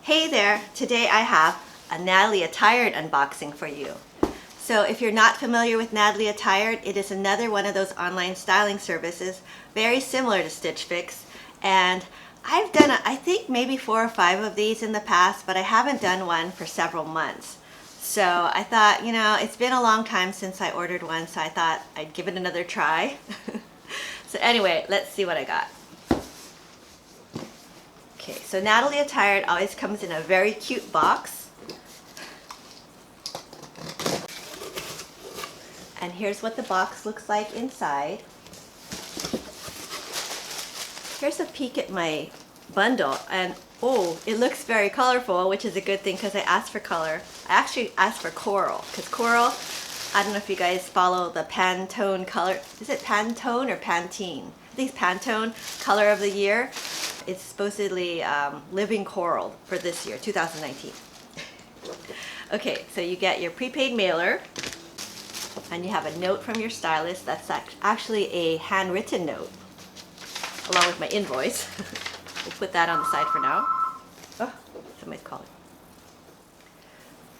Hey there! Today I have a Natalie Attired unboxing for you. So if you're not familiar with Natalie Attired, it is another one of those online styling services, very similar to Stitch Fix. And I've done, I think maybe 4 or 5 of these in the past, but I haven't done one for several months. So I thought, you know, it's been a long time since I ordered one, so I thought I'd give it another try. So anyway, let's see what I got. Okay, so Natalie Attired always comes in a very cute box. And here's what the box looks like inside. Here's a peek at my bundle, and oh, it looks very colorful, which is a good thing because I asked for color. I actually asked for coral, because coral, I don't know if you guys follow the Pantone color. Is it Pantone or Pantene? I think it's Pantone color of the year. It's supposedly living coral for this year, 2019. Okay, so you get your prepaid mailer, and you have a note from your stylist. That's actually a handwritten note, along with my invoice. We'll put that on the side for now. Oh, somebody's calling.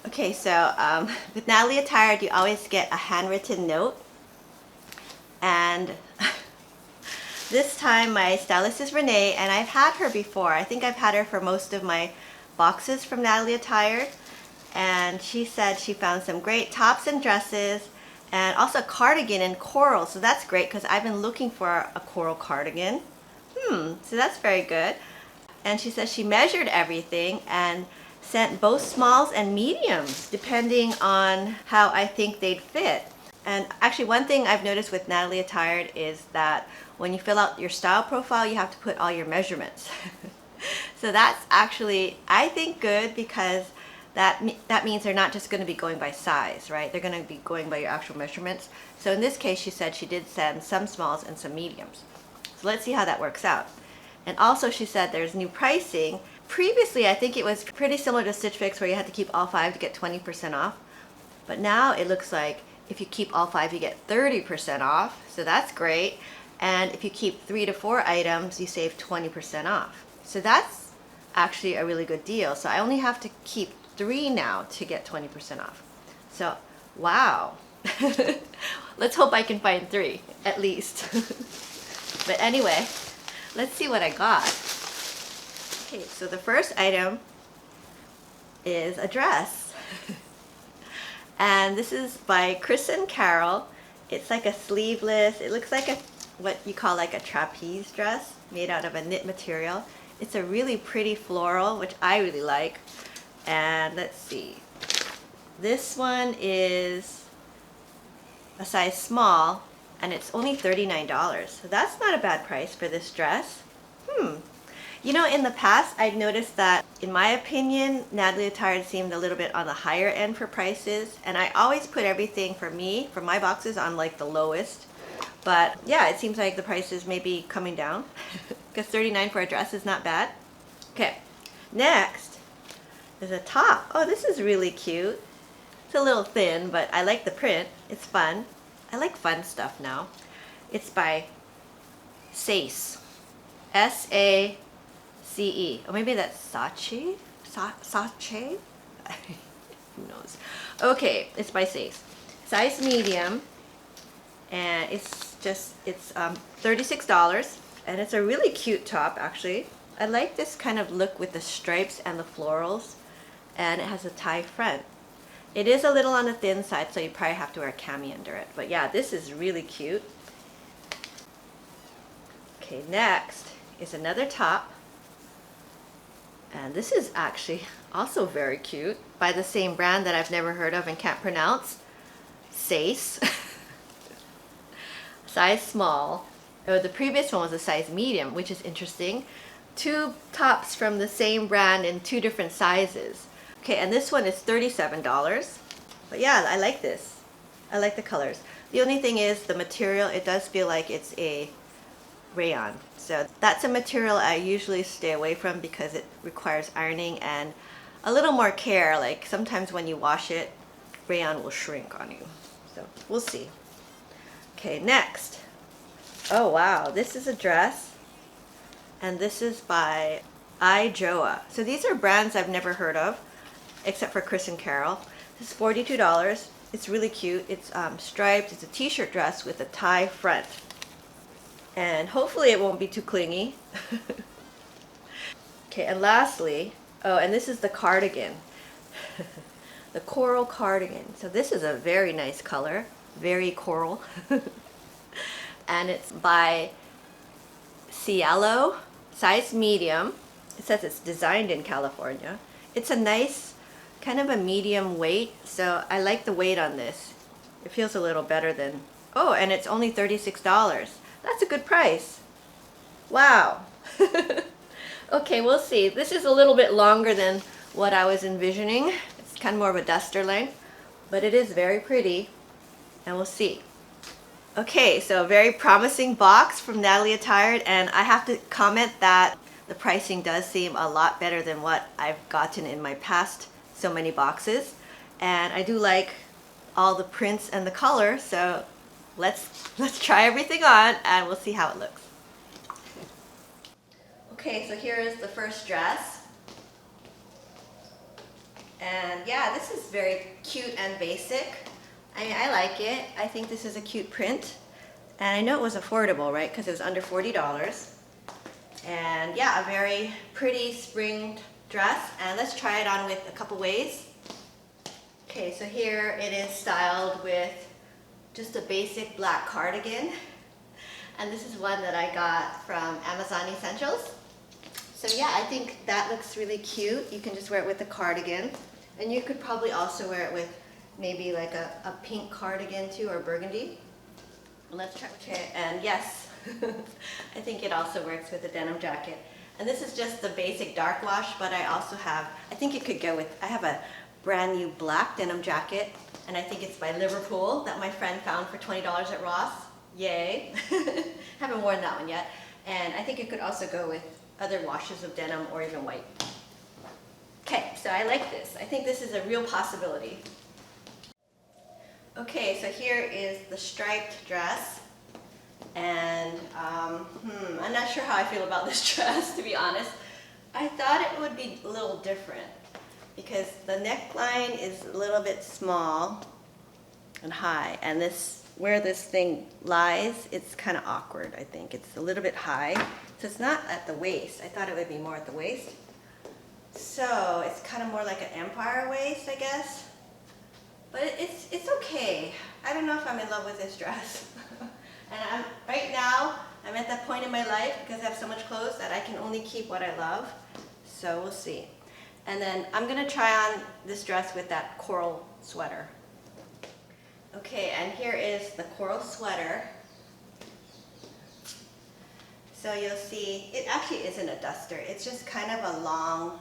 Okay, so with Natalie Attired, you always get a handwritten note, and this time my stylist is Renee, and I've had her before. I think I've had her for most of my boxes from Natalie Attired, and she said she found some great tops and dresses, and also a cardigan in coral, so that's great because I've been looking for a coral cardigan. So that's very good. And she says she measured everything and sent both smalls and mediums depending on how I think they'd fit. And actually, one thing I've noticed with Natalie Attired is that when you fill out your style profile, you have to put all your measurements. So that's actually, I think, good, because that means they're not just going to be going by size, right? They're going to be going by your actual measurements. So in this case, she said she did send some smalls and some mediums. So let's see how that works out. And also she said there's new pricing. Previously, I think it was pretty similar to Stitch Fix where you had to keep all 5 to get 20% off. But now it looks like if you keep all 5, you get 30% off. So that's great. And if you keep 3 to 4 items, you save 20% off. So that's actually a really good deal. So I only have to keep 3 now to get 20% off. So, wow. Let's hope I can find 3, at least. But anyway, let's see what I got. Okay, so the first item is a dress. And this is by Chris and Carol. It's like a sleeveless, it looks like a what you call like a trapeze dress made out of a knit material. It's a really pretty floral, which I really like. And let's see. This one is a size small, and it's only $39. So that's not a bad price for this dress. You know, in the past, I'd noticed that, in my opinion, Natalie Attired seemed a little bit on the higher end for prices, and I always put everything for me, for my boxes, on like the lowest. But yeah, it seems like the prices may be coming down, because $39 for a dress is not bad. Okay, next is a top. Oh, this is really cute. It's a little thin, but I like the print. It's fun. I like fun stuff now. It's by SACE. SACE. Or maybe that's SACE? SACE? Who knows? Okay, it's by SACE. Size medium. And it's $36. And it's a really cute top, actually. I like this kind of look with the stripes and the florals. And it has a tie front. It is a little on the thin side, so you probably have to wear a cami under it. But yeah, this is really cute. Okay, next is another top. And this is actually also very cute, by the same brand that I've never heard of and can't pronounce. SACE. Size small. Oh, the previous one was a size medium, which is interesting. 2 tops from the same brand in 2 different sizes. Okay, and this one is $37. But yeah, I like this. I like the colors. The only thing is the material, it does feel like it's a rayon. So that's a material I usually stay away from because it requires ironing and a little more care. Like sometimes when you wash it, rayon will shrink on you. So we'll see. Okay, next. Oh wow, this is a dress. And this is by JOAH. So these are brands I've never heard of, except for Chris and Carol. This is $42. It's really cute. It's striped. It's a t-shirt dress with a tie front. And hopefully it won't be too clingy. Okay, and lastly, oh, and this is the cardigan. The coral cardigan. So this is a very nice color, very coral. And it's by CIELO, size medium. It says it's designed in California. It's a nice, kind of a medium weight, so I like the weight on this. It feels a little better than, oh, and it's only $36. That's a good price. Wow. Okay, we'll see. This is a little bit longer than what I was envisioning. It's kind of more of a duster length, but it is very pretty, and we'll see. Okay, so a very promising box from Natalie Attired, and I have to comment that the pricing does seem a lot better than what I've gotten in my past so many boxes. And I do like all the prints and the color, so let's try everything on and we'll see how it looks. Okay, so here is the first dress. And yeah, this is very cute and basic. I mean, I like it. I think this is a cute print. And I know it was affordable, right? Because it was under $40. And yeah, a very pretty spring dress. And let's try it on with a couple ways. Okay, so here it is styled with just a basic black cardigan. And this is one that I got from Amazon Essentials. So yeah, I think that looks really cute. You can just wear it with a cardigan. And you could probably also wear it with maybe like a pink cardigan too, or burgundy. Let's try. Okay, and yes, I think it also works with a denim jacket. And this is just the basic dark wash, but I also have, I think it could go with, I have a brand new black denim jacket, and I think it's by Liverpool that my friend found for $20 at Ross. Yay. Haven't worn that one yet. And I think it could also go with other washes of denim or even white. Okay, so I like this. I think this is a real possibility. Okay, so here is the striped dress, and I'm not sure how I feel about this dress, to be honest. I thought it would be a little different because the neckline is a little bit small and high, and this, where this thing lies, it's kind of awkward, I think. It's a little bit high, so it's not at the waist. I thought it would be more at the waist. So it's kind of more like an empire waist, I guess. But it's okay. I don't know if I'm in love with this dress. And right now, I'm at that point in my life because I have so much clothes that I can only keep what I love. So we'll see. And then I'm gonna try on this dress with that coral sweater. Okay, and here is the coral sweater. So you'll see, it actually isn't a duster. It's just kind of a long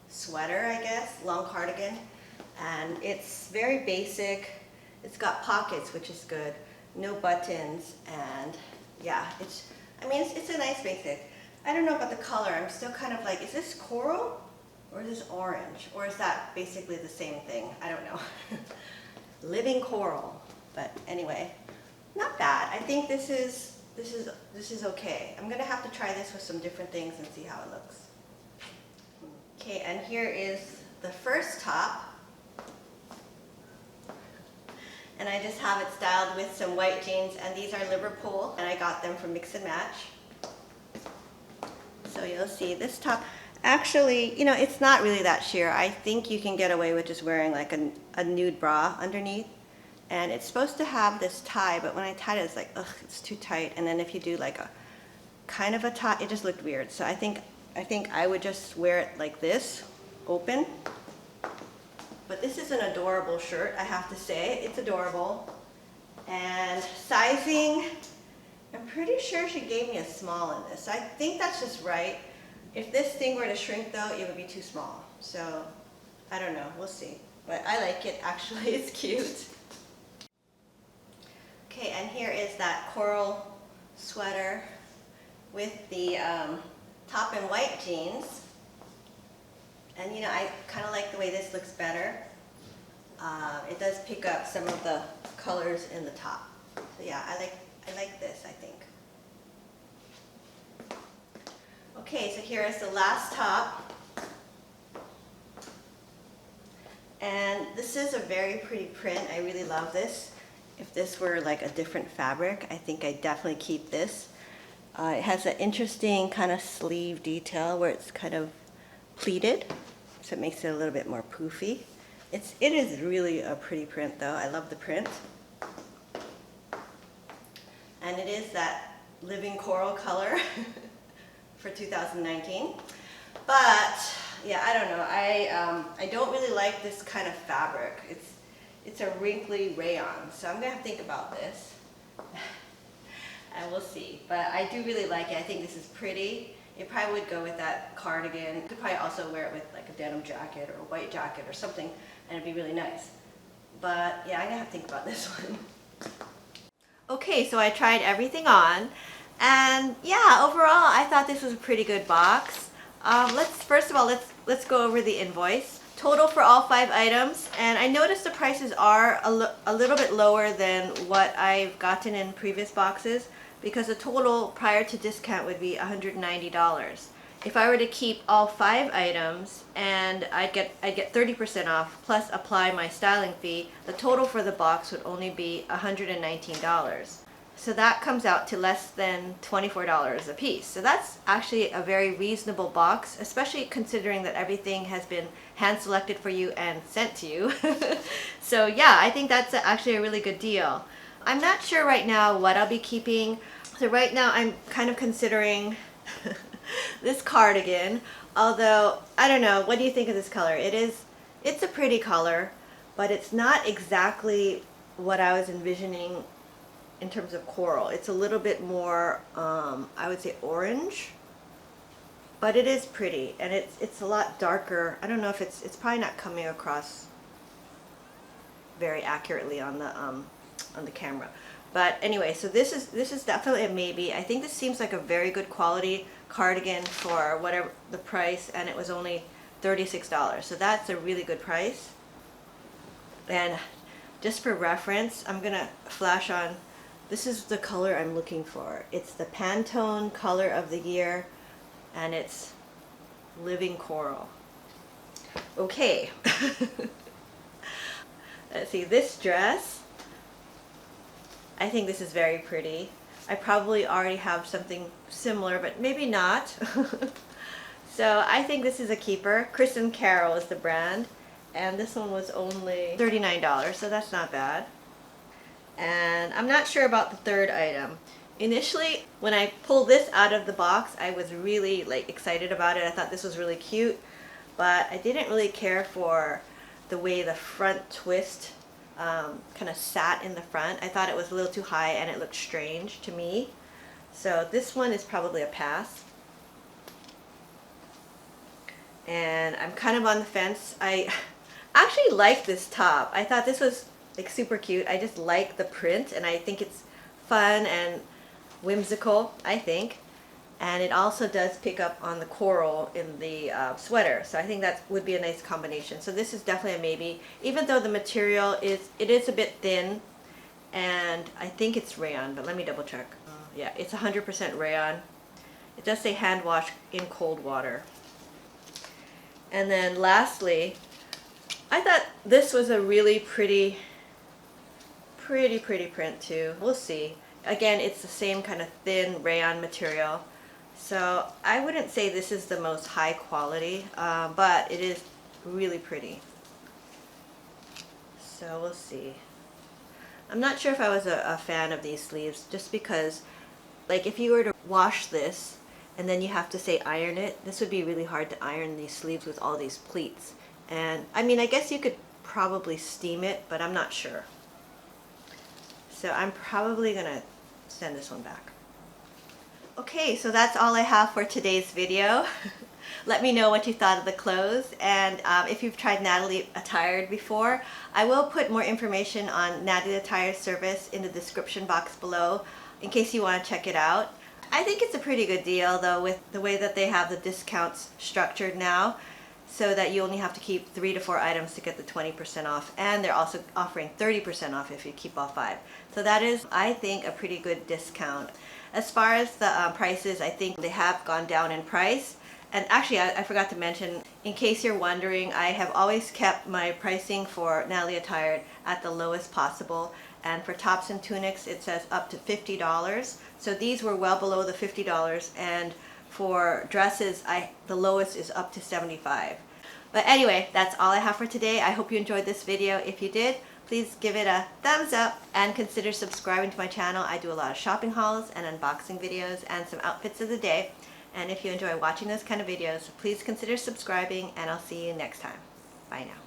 sweater, I guess, long cardigan. And it's very basic. It's got pockets, which is good. No buttons, and yeah, it's a nice basic. I don't know about the color. I'm still kind of like, is this coral or is this orange? Or is that basically the same thing? I don't know. Living coral. But anyway, not bad. I think this is okay. I'm gonna have to try this with some different things and see how it looks. Okay, and here is the first top. And I just have it styled with some white jeans, and these are Liverpool, and I got them from Mix and Match. So you'll see this top, actually, you know, it's not really that sheer. I think you can get away with just wearing like a nude bra underneath. And it's supposed to have this tie, but when I tied it, it's like, ugh, it's too tight. And then if you do like a kind of a tie, it just looked weird. So I think I would just wear it like this, open. But this is an adorable shirt, I have to say. It's adorable. And sizing, I'm pretty sure she gave me a small in this. I think that's just right. If this thing were to shrink though, it would be too small. So, I don't know, we'll see. But I like it, actually, it's cute. Okay, and here is that coral sweater with the top and white jeans. And you know, I kind of like the way this looks better. It does pick up some of the colors in the top. So yeah, I like this, I think. Okay, so here is the last top. And this is a very pretty print. I really love this. If this were like a different fabric, I think I'd definitely keep this. It has an interesting kind of sleeve detail where it's kind of pleated, so it makes it a little bit more poofy. It is really a pretty print though. I love the print. And it is that living coral color for 2019. But yeah, I don't know. I don't really like this kind of fabric. It's a wrinkly rayon, so I'm gonna have to think about this. And we'll see. But I do really like it. I think this is pretty. It probably would go with that cardigan. You could probably also wear it with like a denim jacket or a white jacket or something, and it'd be really nice. But yeah, I'm gonna have to think about this one. Okay, so I tried everything on, and yeah, overall I thought this was a pretty good box. First of all, let's go over the invoice. Total for all 5 items, and I noticed the prices are a little bit lower than what I've gotten in previous boxes, because the total prior to discount would be $190. If I were to keep all 5 items, and I'd get 30% off plus apply my styling fee, the total for the box would only be $119. So that comes out to less than $24 a piece. So that's actually a very reasonable box, especially considering that everything has been hand selected for you and sent to you. So yeah, I think that's actually a really good deal. I'm not sure right now what I'll be keeping. So right now I'm kind of considering this cardigan, although I don't know, what do you think of this color? It's a pretty color, but it's not exactly what I was envisioning in terms of coral. It's a little bit more, I would say orange, but it is pretty, and it's a lot darker. I don't know if it's probably not coming across very accurately on the camera. But anyway, so this is definitely a maybe. I think this seems like a very good quality cardigan for whatever the price, and it was only $36. So that's a really good price. And just for reference, I'm gonna flash on. This is the color I'm looking for. It's the Pantone color of the year, and it's living coral. Okay. Let's see, this dress, I think this is very pretty. I probably already have something similar, but maybe not. So I think this is a keeper. Chris & Carol is the brand, and this one was only $39, so that's not bad. And I'm not sure about the third item. Initially, when I pulled this out of the box, I was really excited about it. I thought this was really cute, but I didn't really care for the way the front twist kind of sat in the front. I thought it was a little too high and it looked strange to me. So this one is probably a pass. And I'm kind of on the fence. I actually like this top. I thought this was super cute. I just like the print, and I think it's fun and whimsical, I think. And it also does pick up on the coral in the sweater, so I think that would be a nice combination. So this is definitely a maybe, even though the material is a bit thin, and I think it's rayon, but let me double check. Yeah, it's 100% rayon. It does say hand wash in cold water. And then lastly, I thought this was a really pretty print too. We'll see. Again, it's the same kind of thin rayon material. So I wouldn't say this is the most high quality, but it is really pretty. So we'll see. I'm not sure if I was a fan of these sleeves, just because if you were to wash this and then you have to say iron it, this would be really hard to iron these sleeves with all these pleats. And I mean, I guess you could probably steam it, but I'm not sure. So I'm probably gonna send this one back. Okay, so that's all I have for today's video. Let me know what you thought of the clothes, and if you've tried Natalie Attired before, I will put more information on Natalie Attired's service in the description box below in case you want to check it out. I think it's a pretty good deal though, with the way that they have the discounts structured now, so that you only have to keep 3 to 4 items to get the 20% off, and they're also offering 30% off if you keep all 5. So that is, I think, a pretty good discount. As far as the prices, I think they have gone down in price. And actually, I forgot to mention, in case you're wondering, I have always kept my pricing for Natalie Attired at the lowest possible. And for tops and tunics, it says up to $50. So these were well below the $50. And for dresses, the lowest is up to $75. But anyway, that's all I have for today. I hope you enjoyed this video. If you did, please give it a thumbs up and consider subscribing to my channel. I do a lot of shopping hauls and unboxing videos and some outfits of the day. And if you enjoy watching those kind of videos, please consider subscribing, and I'll see you next time. Bye now.